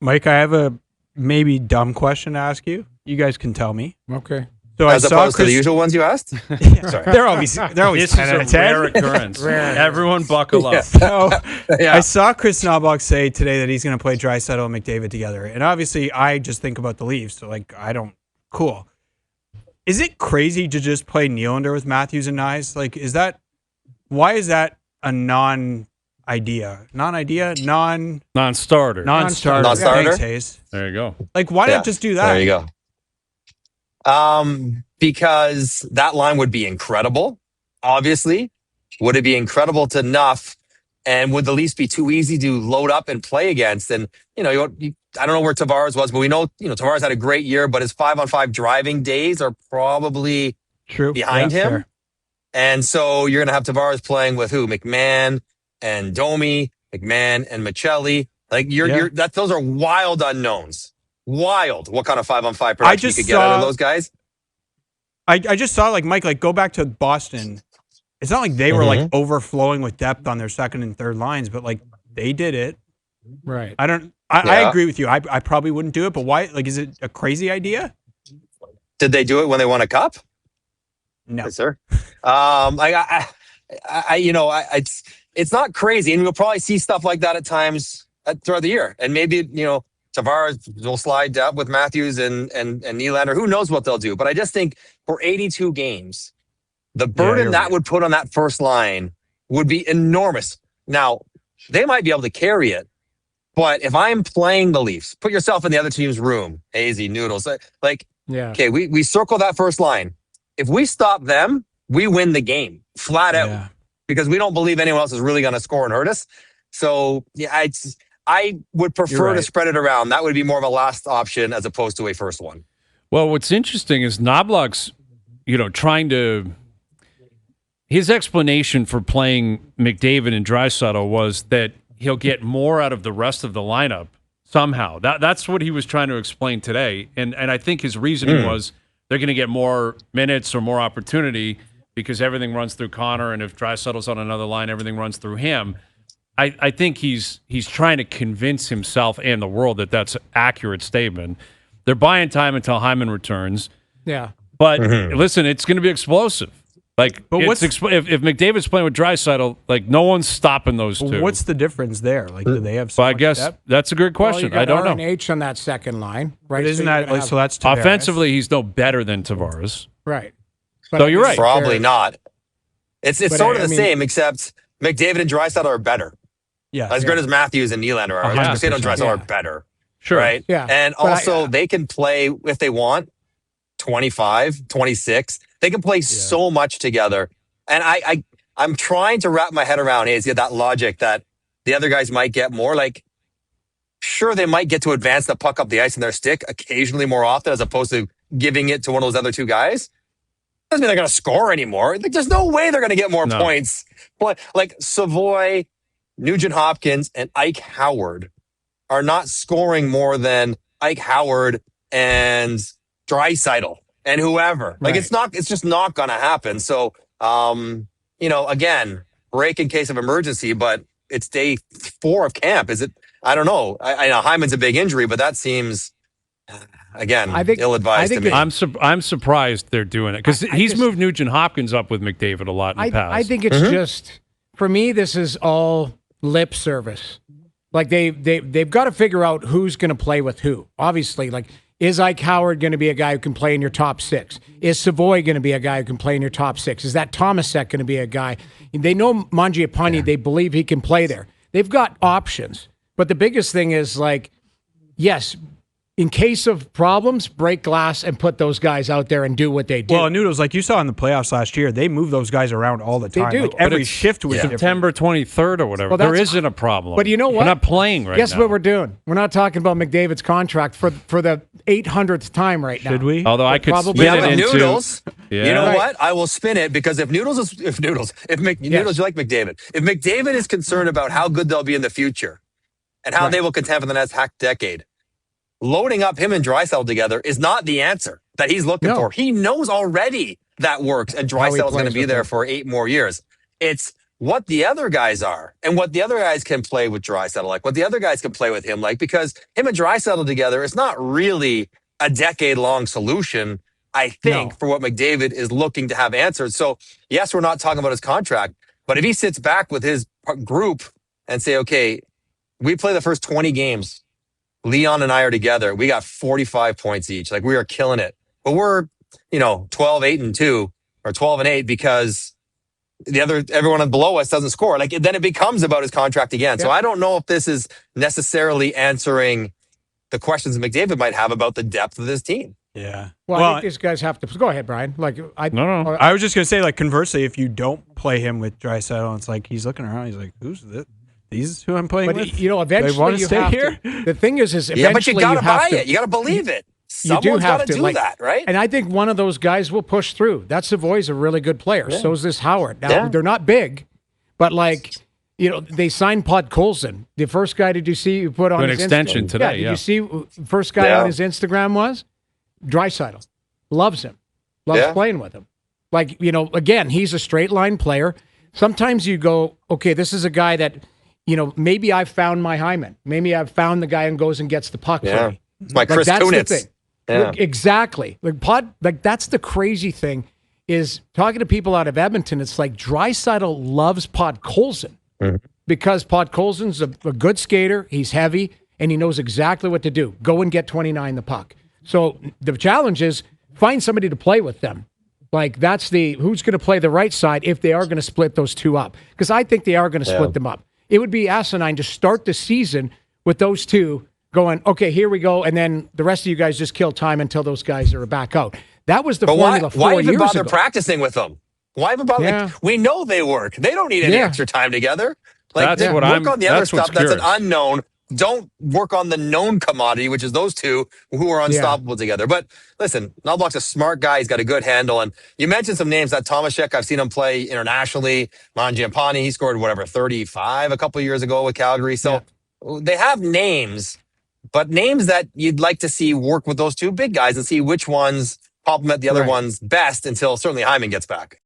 Mike, I have a maybe dumb question to ask you. You guys can tell me. Okay. So As opposed to the usual ones you asked? Sorry. They're always This 10 out of is a 10. rare occurrence. Everyone buckle up. So, Yeah. I saw Chris Knobloch say today that he's going to play Draisaitl and McDavid together. And obviously, I just think about the Leafs. So, cool. Is it crazy to just play Nylander with Matthews and Knies? Why is that a non-idea? Non-starter. Non-starter. Non-starter. Thanks, Hayes. There you go. Why not just do that? There you go. Because that line would be incredible, obviously. Would it be incredible enough? And would the Leafs be too easy to load up and play against? And, I don't know where Tavares was, but we know, Tavares had a great year, but his 5-on-5 driving days are probably True. behind him. Fair. And so you're going to have Tavares playing with who? McMahon and Domi, McMahon and Michelli. Those are wild unknowns. Wild. What kind of 5-on-5 production you could get out of those guys? I just saw Mike, go back to Boston. It's not like they were overflowing with depth on their second and third lines, but they did it. Right. I agree with you. I probably wouldn't do it, but why? Is it a crazy idea? Did they do it when they won a cup? No, Yes, sir. It's not crazy, and we'll probably see stuff like that at times throughout the year. And maybe Tavares will slide up with Matthews and Nylander. Who knows what they'll do? But I just think for 82 games, the burden that would put on that first line would be enormous. Now, they might be able to carry it, but if I'm playing the Leafs, put yourself in the other team's room, Hazy, Noodles. Okay, we circle that first line. If we stop them, we win the game flat out because we don't believe anyone else is really going to score and hurt us. So, I would prefer to spread it around. That would be more of a last option as opposed to a first one. Well, what's interesting is Knobloch's, trying to. His explanation for playing McDavid and Draisaitl was that he'll get more out of the rest of the lineup somehow. That's what he was trying to explain today, and I think his reasoning was they're going to get more minutes or more opportunity because everything runs through Connor, and if Draisaitl's on another line, everything runs through him. I think he's trying to convince himself and the world that that's an accurate statement. They're buying time until Hyman returns. Yeah. But listen, it's going to be explosive. If McDavid's playing with Draisaitl, no one's stopping those two. What's the difference there? Do they have so I much guess depth? that's a good question. Well, I don't know. R&H on that second line, right? But isn't that so? That's Tavares. Offensively, he's no better than Tavares. right. So you're right. Probably not. It's sort of the same, except McDavid and Draisaitl are better. Yeah, as good as Matthews and Nylander are. McDavid and Draisaitl are better. Sure. Right? Yeah. And also, they can play, if they want, 25, 26. They can play so much together. And I'm trying to wrap my head around that logic that the other guys might get more. Sure, they might get to advance the puck up the ice in their stick occasionally more often as opposed to giving it to one of those other two guys. Doesn't mean they're going to score anymore. There's no way they're going to get more points. But Savoy, Nugent Hopkins, and Ike Howard are not scoring more than Ike Howard and Draisaitl and whoever. Right. It's just not going to happen. So, again, break in case of emergency, but it's day 4 of camp. Is it? I don't know. I know Hyman's a big injury, but that seems, again, ill-advised to me. I'm surprised they're doing it because he's moved Nugent Hopkins up with McDavid a lot in the past. I think it's just, for me, this is all lip service. They've got to figure out who's going to play with who. Obviously, is Ike Howard going to be a guy who can play in your top 6? Is Savoy going to be a guy who can play in your top 6? Is that Tomasek going to be a guy? They know Mangiapane. They believe he can play there. They've got options. But the biggest thing is, yes, in case of problems, break glass and put those guys out there and do what they do. Well, Noodles, you saw in the playoffs last year, they move those guys around all the time. They do. Every shift was September 23rd or whatever. There isn't a problem. But you know what? We're not playing right now. Guess what we're doing? We're not talking about McDavid's contract for the 800th time right now. Should we? Although I could Probably spin it into Noodles. You know what? I will spin it because Noodles, you like McDavid. If McDavid is concerned about how good they'll be in the future and how they will contend for the next decade, loading up him and Draisaitl together is not the answer that he's looking for. He knows already that works, and Draisaitl's going to be there for 8 more years. It's what the other guys are and what the other guys can play with Draisaitl, like what the other guys can play with him, like, because him and Draisaitl together is not really a decade-long solution, I think, for what McDavid is looking to have answered. So, yes, we're not talking about his contract, but if he sits back with his group and say, okay, we play the first 20 games, Leon and I are together, we got 45 points each. Like, we are killing it. But we're, 12-8-2 or 12-8 because everyone below us doesn't score. Like, then it becomes about his contract again. Yeah. So I don't know if this is necessarily answering the questions McDavid might have about the depth of this team. Yeah. Well, I think these guys have to go ahead, Brian. No. I was just gonna say, like, conversely, if you don't play him with Draisaitl, it's like he's looking around. He's like, "Who's this? These who I'm playing with?" Eventually they want to stay here. The thing is eventually but you gotta buy it. You gotta believe it. Someone's got to do that, right? And I think one of those guys will push through. That Savoy's a really good player. Yeah. So is this Howard. Now they're not big, but they signed Podkolzin. The first guy did you see you put on an his extension Instagram? today? Did you see first guy on his Instagram was Draisaitl. Loves him. Loves playing with him. Again, he's a straight line player. Sometimes you go, okay, this is a guy that, maybe I've found my Hyman. Maybe I've found the guy who goes and gets the puck for me. It's like Chris Kunitz. Yeah. Exactly. That's the crazy thing is talking to people out of Edmonton. It's like Draisaitl loves Podkolzin because Podkolzin's a good skater. He's heavy and he knows exactly what to do. Go and get 29 the puck. So the challenge is find somebody to play with them. That's who's going to play the right side if they are going to split those two up. Because I think they are going to split them up. It would be asinine to start the season with those two going, okay, here we go, and then the rest of you guys just kill time until those guys are back out. That was the formula 4 years ago. Why even bother practicing with them? Why even bother? Yeah. We know they work. They don't need any extra time together. That's what work on the other stuff. That's an unknown. Don't work on the known commodity, which is those two who are unstoppable together. But listen, Knobloch's a smart guy. He's got a good handle. And you mentioned some names. That Tomaszek, I've seen him play internationally. Mangiapane, he scored 35 a couple of years ago with Calgary. So they have names. But names that you'd like to see work with those two big guys and see which ones complement the other ones best until certainly Hyman gets back.